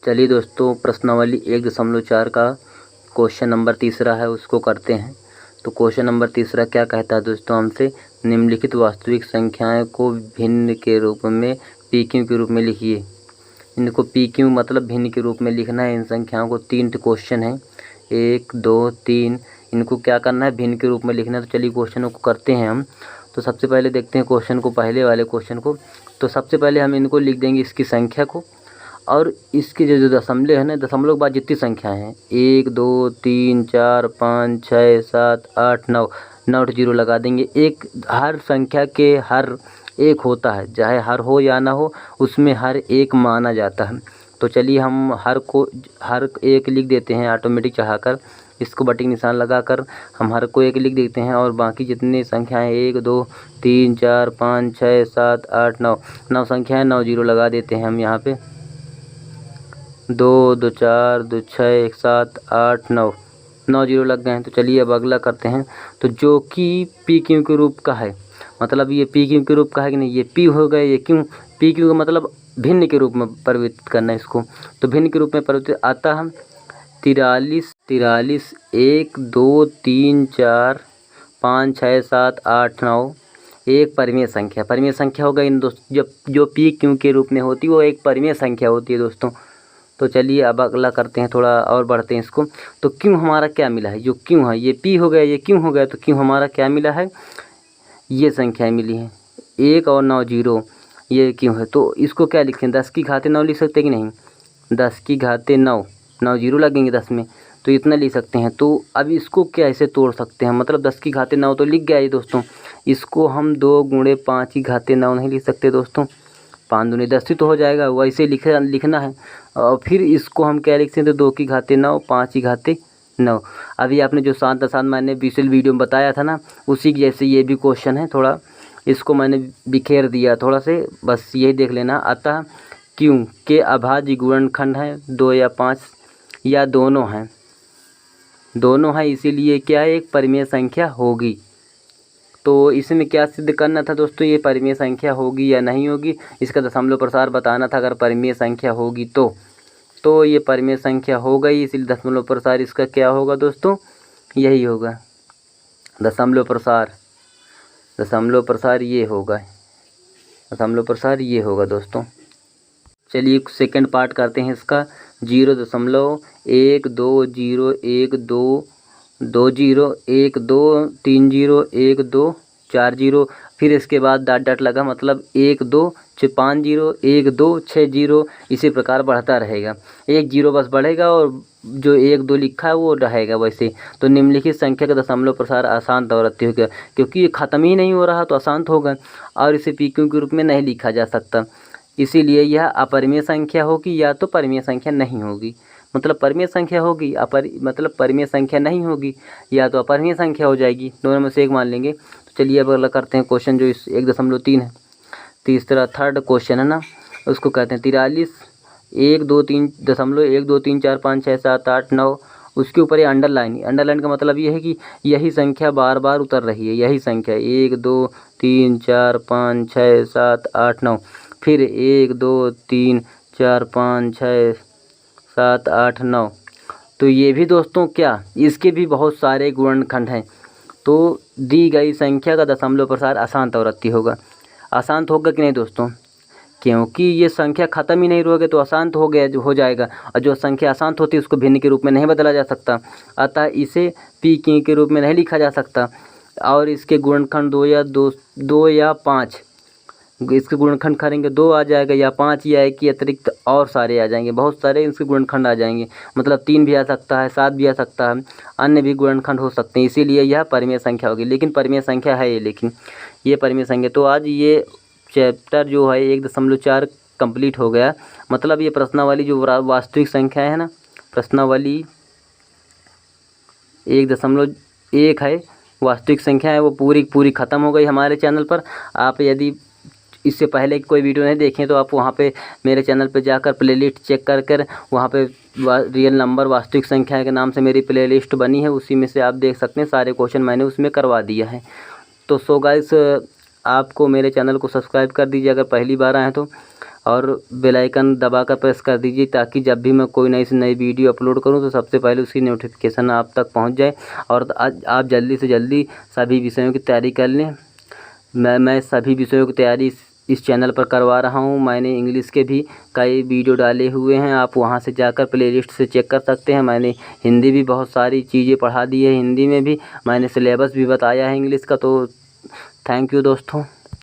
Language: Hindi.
चलिए दोस्तों, प्रश्नावली 1.4 का क्वेश्चन नंबर 3 है, उसको करते हैं। तो क्वेश्चन नंबर 3 क्या कहता है दोस्तों हमसे, निम्नलिखित वास्तविक संख्याएं को भिन्न के रूप में PQ के रूप में लिखिए। इनको PQ मतलब भिन्न के रूप में लिखना है। इन संख्याओं को 3 क्वेश्चन है, 1 2 3। इनको क्या करना है, भिन्न के रूप में लिखना है। तो चलिए क्वेश्चनों को करते हैं हम। तो सबसे पहले देखते हैं क्वेश्चन को, पहले वाले क्वेश्चन को। तो सबसे पहले हम इनको लिख देंगे, इसकी संख्या को, और इसके जो दशमलव है ना, दशमलव के बाद जितनी संख्याएं हैं 1 2 3 4 5 6 7 8 9, 9 जीरो लगा देंगे। एक हर संख्या के हर एक होता है, चाहे हर हो या ना हो, उसमें हर एक माना जाता है। तो चलिए हम हर एक लिख देते हैं ऑटोमेटिक चढ़ाकर, इसको बटे निशान लगाकर हम हर को एक लिख देते हैं। और बाकी जितनी संख्याएं 1 2 3 4 5 6 7 8 9, 9 संख्याएं 9 जीरो लगा देते हैं हम यहाँ पे। 2 2 4 2 6 1 7 8 9, 9 जीरो लग गए हैं। तो चलिए अब अगला करते हैं। तो जो कि PQ के रूप का है, मतलब ये PQ के रूप का है कि नहीं, ये P हो गए, ये क्यों PQ का मतलब भिन्न के रूप में परिवर्तित करना है इसको। तो भिन्न के रूप में परिवर्तित आता है 43 1 2 3 4 5 6 7 8 9, एक परिमेय संख्या। परिमेय संख्या होगा इन दोस्तों, जो PQ के रूप में होती है वो एक परिमेय संख्या होती है दोस्तों। तो चलिए अब अगला करते हैं, थोड़ा और बढ़ते हैं इसको। तो क्यों हमारा क्या मिला है, जो क्यों है, ये P हो गया, ये क्यों हो गया। तो क्यों हमारा क्या मिला है, ये संख्याएं मिली हैं 1 और 9 जीरो, ये क्यों है। तो इसको क्या लिखें, 10 की घाते 9 लिख सकते हैं कि नहीं, 10 की घाते 9, 9 जीरो लगेंगे 10 में, तो इतना लिख सकते हैं। तो अब इसको क्या ऐसे तोड़ सकते हैं, मतलब 10 की घाते 9 तो लिख गया ये दोस्तों, इसको हम 2 गुणे 5 की घाते 9 नहीं लिख सकते दोस्तों, 5 दूनी 10 ही तो हो जाएगा, वैसे लिखना है। और फिर इसको हम क्या लिखते हैं, तो 2 की घाते 9 5 की घाते 9। अभी आपने जो शांत आसान मैंने पिछले वीडियो में बताया था ना, उसी जैसे ये भी क्वेश्चन है, थोड़ा इसको मैंने बिखेर दिया थोड़ा से, बस यही देख लेना। अतः क्यों के अभाज्य गुणनखंड है 2 या 5 या दोनों हैं, दोनों हैं, इसीलिए क्या है, एक परिमेय संख्या होगी। तो इसमें क्या सिद्ध करना था दोस्तों, ये परिमेय संख्या होगी या नहीं होगी, इसका दशमलव प्रसार बताना था। अगर परिमेय संख्या होगी तो ये परिमेय संख्या हो गई, इसलिए दशमलव प्रसार इसका क्या होगा दोस्तों, यही होगा दशमलव प्रसार। दशमलव प्रसार ये होगा, दशमलव प्रसार ये होगा दोस्तों। चलिए सेकंड पार्ट करते हैं इसका। 0.1 2 0 1 2 2 0 1 2 3 0 1 2 4 0, फिर इसके बाद डॉट डॉट लगा, मतलब 1 2 5 0 1 2 6 0, इसी प्रकार बढ़ता रहेगा। एक जीरो बस बढ़ेगा और जो 1 2 लिखा है वो रहेगा वैसे। तो निम्नलिखित संख्या का दशमलव प्रसार अशांत आवृत्ति होगा, क्योंकि ये ख़त्म ही नहीं हो रहा तो अशांत होगा, और इसे PQ के रूप में नहीं लिखा जा सकता, इसीलिए यह अपरिमेय संख्या होगी या तो परिमेय संख्या नहीं होगी। मतलब परिमेय संख्या होगी, मतलब परिमेय संख्या नहीं होगी, या तो अपरिमेय संख्या हो जाएगी, दोनों में से एक मान लेंगे। तो चलिए अब अगला करते हैं क्वेश्चन, जो इस 1.3 है, तीसरा थर्ड क्वेश्चन है ना, उसको कहते हैं 43 1 2 3 दशमलव 1 2 3 4 5 6 7 8 9, उसके ऊपर ये अंडरलाइन का मतलब ये है कि यही संख्या बार बार उतर रही है, यही संख्या 1 2 3 4 5 6 7 8 9, फिर 1 2 3 4 5 6 7 8 9। तो ये भी दोस्तों क्या, इसके भी बहुत सारे गुणनखंड हैं। तो दी गई संख्या का दशमलव प्रसार अशांत आवृत्ति होगा। अशांत होगा कि नहीं दोस्तों, क्योंकि ये संख्या ख़त्म ही नहीं होगी तो अशांत हो गया, जो हो जाएगा। और जो संख्या अशांत होती है उसको भिन्न के रूप में नहीं बदला जा सकता, अतः इसे PQ के रूप में नहीं लिखा जा सकता। और इसके गुणनखंड 2 या 5, इसके गुणनखंड करेंगे 2 आ जाएगा या 5 या 1 के अतिरिक्त और सारे आ जाएंगे, बहुत सारे इसके गुणनखंड आ जाएंगे, मतलब 3 भी आ सकता है, 7 भी आ सकता है, अन्य भी गुणनखंड हो सकते हैं, इसीलिए यह परिमेय संख्या होगी। लेकिन परिमेय संख्या है ये, लेकिन ये परिमेय संख्या। तो आज ये चैप्टर जो है 1.4 कंप्लीट हो गया। मतलब ये प्रश्नावली जो वास्तविक संख्या है ना, प्रश्नावली 1.1 है, वास्तविक संख्या है, वो पूरी ख़त्म हो गई हमारे चैनल पर। आप यदि इससे पहले कोई वीडियो नहीं देखें तो आप वहाँ पे मेरे चैनल पे जाकर प्लेलिस्ट चेक कर वहाँ पे रियल नंबर वास्तविक संख्या के नाम से मेरी प्लेलिस्ट बनी है, उसी में से आप देख सकते हैं, सारे क्वेश्चन मैंने उसमें करवा दिया है। तो सो गाइस, आपको मेरे चैनल को सब्सक्राइब कर दीजिए अगर पहली बार आए तो, और बेल आइकन दबाकर प्रेस कर दीजिए ताकि जब भी मैं कोई नई से नई वीडियो अपलोड करूं तो सबसे पहले उसकी नोटिफिकेशन आप तक पहुंच जाए और आज आप जल्दी से जल्दी सभी विषयों की तैयारी कर लें। मैं सभी विषयों की तैयारी इस चैनल पर करवा रहा हूं। मैंने इंग्लिश के भी कई वीडियो डाले हुए हैं, आप वहां से जाकर प्लेलिस्ट से चेक कर सकते हैं। मैंने हिंदी भी बहुत सारी चीज़ें पढ़ा दी है, हिंदी में भी मैंने सिलेबस भी बताया है इंग्लिश का। तो थैंक यू दोस्तों।